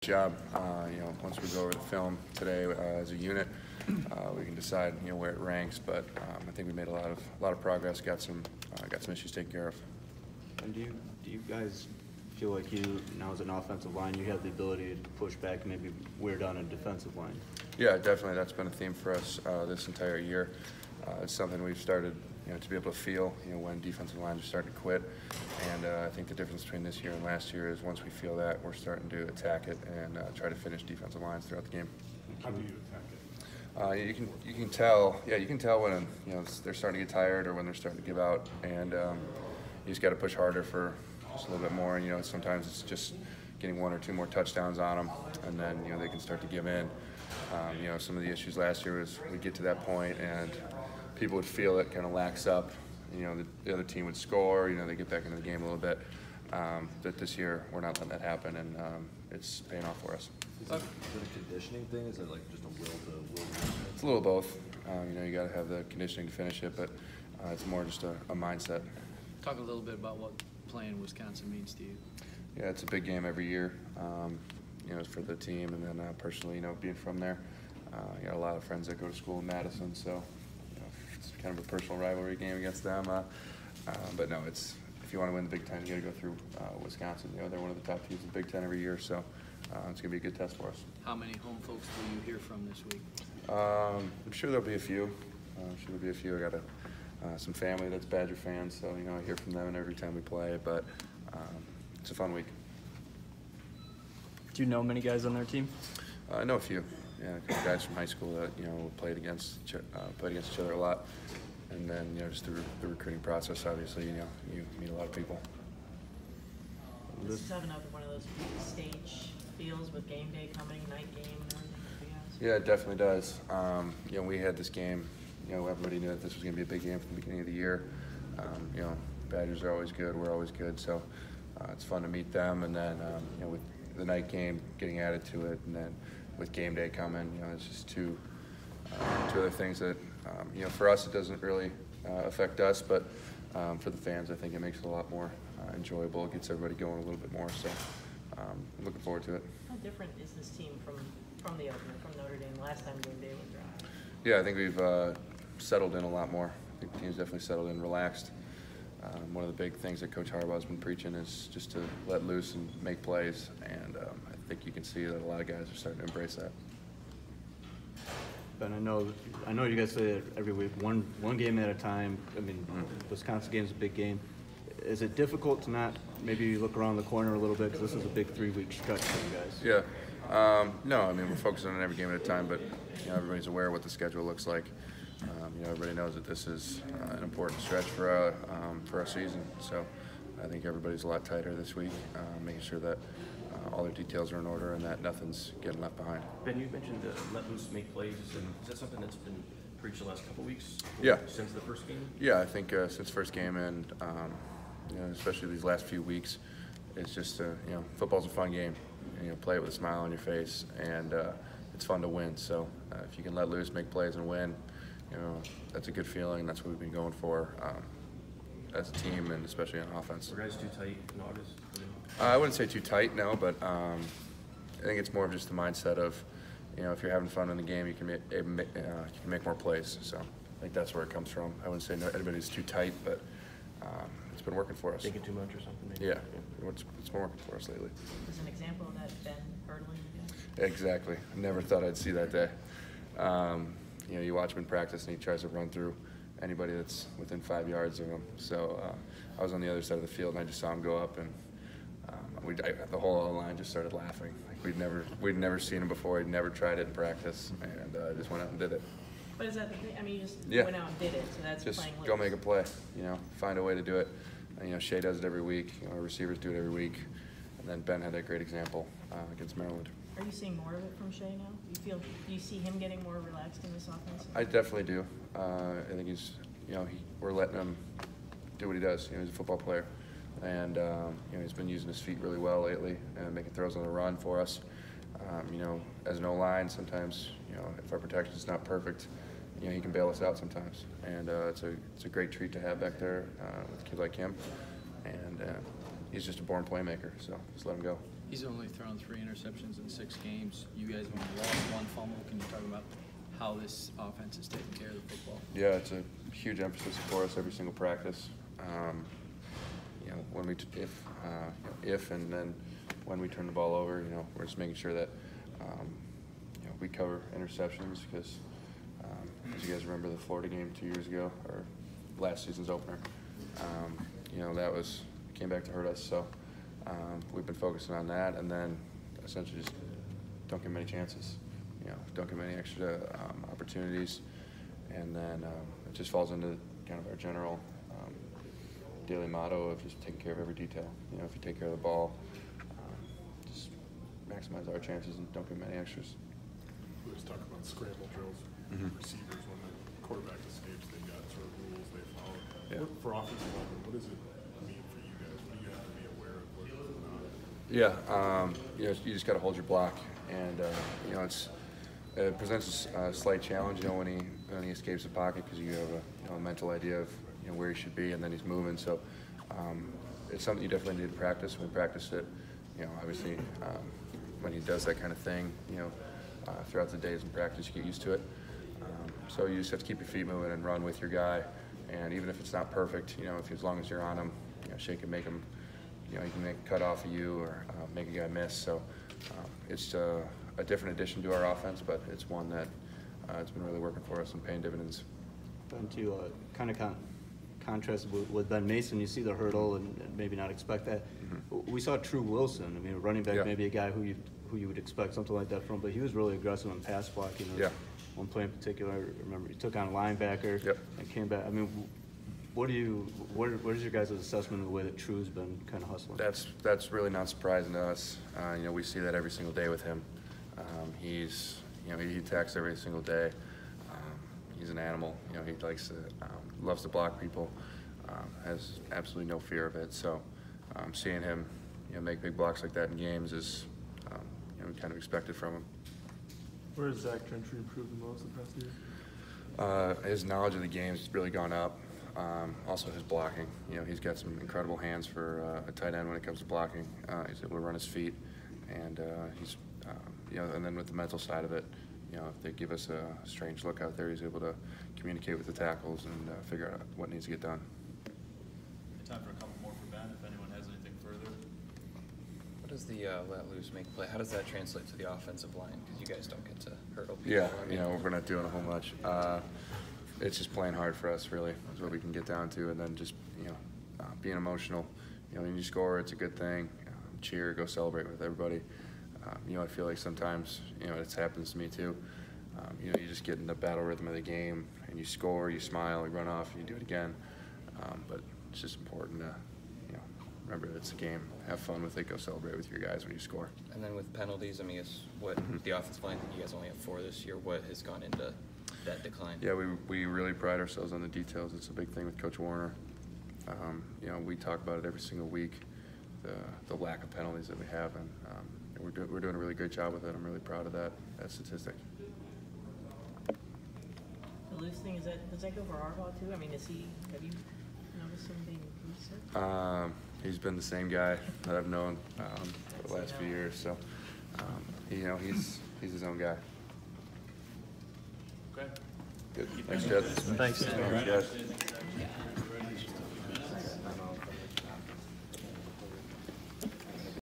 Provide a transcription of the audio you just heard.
Job. Once we go over the film today as a unit, we can decide where it ranks. But I think we made a lot of progress. Got some issues taken care of. And do you guys feel like now as an offensive line, you have the ability to push back and maybe wear down a defensive line? Yeah, definitely. That's been a theme for us this entire year. It's something we've started to be able to feel when defensive lines are starting to quit. And I think the difference between this year and last year is once we feel that, we're starting to attack it and try to finish defensive lines throughout the game. How do you attack it? You can tell. Yeah, you can tell when they're starting to get tired or when they're starting to give out, and you just got to push harder for just a little bit more. Sometimes it's just getting 1 or 2 more touchdowns on them, and then they can start to give in. Some of the issues last year was we'd get to that point and people would feel it kind of lax up. The other team would score. They get back into the game a little bit. That this year we're not letting that happen, and it's paying off for us. Is it a conditioning thing? Is it like just a will? It's a little both. You got to have the conditioning to finish it, but it's more just a mindset. Talk a little bit about what playing Wisconsin means to you. Yeah, it's a big game every year. For the team, and then personally, being from there, I got a lot of friends that go to school in Madison, so it's kind of a personal rivalry game against them. But no, if you want to win the Big Ten, you got to go through Wisconsin. They're one of the top teams in the Big Ten every year, so it's going to be a good test for us. How many home folks will you hear from this week? I'm sure there'll be a few. I got some family that's Badger fans, so I hear from them every time we play. But it's a fun week. Do you know many guys on their team? I know a few. Yeah, a couple guys from high school that played against each other a lot, and then just through the recruiting process, obviously you meet a lot of people. This is having one of those big stage feels with game day coming, night game, and everything for you guys. Yeah, it definitely does. We had this game. Everybody knew that this was going to be a big game from the beginning of the year. Badgers are always good. We're always good. So it's fun to meet them, and then with the night game getting added to it, and then with game day coming, it's just two other things that, for us it doesn't really affect us, but for the fans, I think it makes it a lot more enjoyable. It gets everybody going a little bit more. So I'm looking forward to it. How different is this team from the opener, from Notre Dame, last time game day was around? Yeah, I think we've settled in a lot more. I think the team's definitely settled in, relaxed. One of the big things that Coach Harbaugh's been preaching is just to let loose and make plays, and I think you can see that a lot of guys are starting to embrace that. Ben, I know you guys say it every week, one game at a time. I mean, Wisconsin game's a big game. Is it difficult to not maybe look around the corner a little bit, because this is a big 3-week stretch for you guys? Yeah. No, I mean, we're focusing on every game at a time, but everybody's aware of what the schedule looks like. Everybody knows that this is an important stretch for our season. So I think everybody's a lot tighter this week, making sure that all their details are in order and that nothing's getting left behind. Ben, you mentioned let loose, make plays, and is that something that's been preached the last couple of weeks? Yeah. Since the first game? Yeah, I think since first game, and especially these last few weeks, it's just football's a fun game. Play it with a smile on your face, and it's fun to win. So if you can let loose, make plays, and win, that's a good feeling. That's what we've been going for as a team, and especially on offense. Were guys too tight in August? I wouldn't say too tight, no, but I think it's more of just the mindset of, if you're having fun in the game, you can make more plays. So I think that's where it comes from. I wouldn't say anybody's too tight, but it's been working for us. Thinking too much or something? Maybe? Yeah, it's been working for us lately. Is an example of that Ben hurdling you guys? Exactly. I never thought I'd see that day. You watch him in practice, and he tries to run through anybody that's within 5 yards of him. So I was on the other side of the field, and I just saw him go up, and the whole other line just started laughing. Like we'd never seen him before. He'd never tried it in practice, and just went out and did it. But is that the thing? I mean, you just went out and did it, so that's just playing loose. Go make a play. Find a way to do it. And, Shea does it every week. Our receivers do it every week. And then Ben had that great example against Maryland. Are you seeing more of it from Shea now? Do you see him getting more relaxed in this offense? I definitely do. I think he's, we're letting him do what he does. He's a football player, and he's been using his feet really well lately and making throws on the run for us. As an O-line, sometimes if our protection's not perfect, he can bail us out sometimes, and it's a great treat to have back there with a kid like him, and he's just a born playmaker. So just let him go. He's only thrown 3 interceptions in 6 games. You guys only lost 1 fumble. Can you talk about how this offense is taking care of the football? Yeah, it's a huge emphasis for us every single practice. You know, when we if and then when we turn the ball over, you know, we're just making sure that you know, we cover interceptions because, as you guys remember, the Florida game 2 years ago or last season's opener, you know, that came back to hurt us. So we've been focusing on that, and then essentially just don't give many chances. You know, don't give many extra opportunities, and then it just falls into kind of our general daily motto of just taking care of every detail. You know, if you take care of the ball, just maximize our chances and don't give many extras. We always talk about scramble drills, receivers, when the quarterback escapes, they got sort of rules they follow. Yeah. For offensive linemen, what does it mean for you guys? What do you have to be aware of? What not? Yeah, you know, you just got to hold your block, and you know, it presents a slight challenge, you know, when he escapes the pocket because you have a mental idea of where he should be, and then he's moving. So it's something you definitely need to practice. We practice it, you know, obviously when he does that kind of thing, you know, throughout the days in practice, you get used to it. So you just have to keep your feet moving and run with your guy, and even if it's not perfect, you know, as long as you're on him, you know, shake and make him, you know, you can make a cut off of you or make a guy miss. So it's a different addition to our offense, but it's one that it's been really working for us and paying dividends. Then to kind of contrast with Ben Mason, you see the hurdle and maybe not expect that. We saw True Wilson. I mean, a running back, maybe a guy who you would expect something like that from, but he was really aggressive in pass blocking. One play in particular, I remember he took on a linebacker and came back. I mean, what is your guys' assessment of the way that True's been kind of hustling? That's really not surprising to us. You know, we see that every single day with him. He's, you know, he attacks every single day. He's an animal. You know, he likes to, loves to block people, has absolutely no fear of it. So seeing him, you know, make big blocks like that in games is, you know, kind of expected from him. Where has Zach Gentry improved the most the past year? His knowledge of the game has really gone up. Also his blocking. You know, he's got some incredible hands for a tight end when it comes to blocking. He's able to run his feet, and he's, you know, and then with the mental side of it, you know, if they give us a strange look out there, he's able to communicate with the tackles and figure out what needs to get done. Time for a couple more for Ben, if anyone has anything further. What does the let loose make play? How does that translate to the offensive line? Because you guys don't get to hurdle people. Yeah, you know, we're not doing a whole much. It's just playing hard for us, really, is what we can get down to, and then just, you know, being emotional. You know, when you score, it's a good thing. Cheer, go celebrate with everybody. You know, I feel like sometimes, you know, it happens to me too. You know, you just get in the battle rhythm of the game, and you score, you smile, you run off, and you do it again. But it's just important to, you know, remember that it's a game. Have fun with it. Go celebrate with your guys when you score. And then with penalties, I mean, what the offensive line, I think you guys only have 4 this year. What has gone into that decline? Yeah, we really pride ourselves on the details. It's a big thing with Coach Warner. You know, we talk about it every single week, the lack of penalties that we have, and we're doing a really good job with it. I'm really proud of that statistic. The loose thing, does that go for Harbaugh too? I mean, have you noticed him being looser? He's been the same guy that I've known for the last few years, so you know, he's his own guy. Okay. Good. Thanks, Jed. Thanks. Thanks, guys.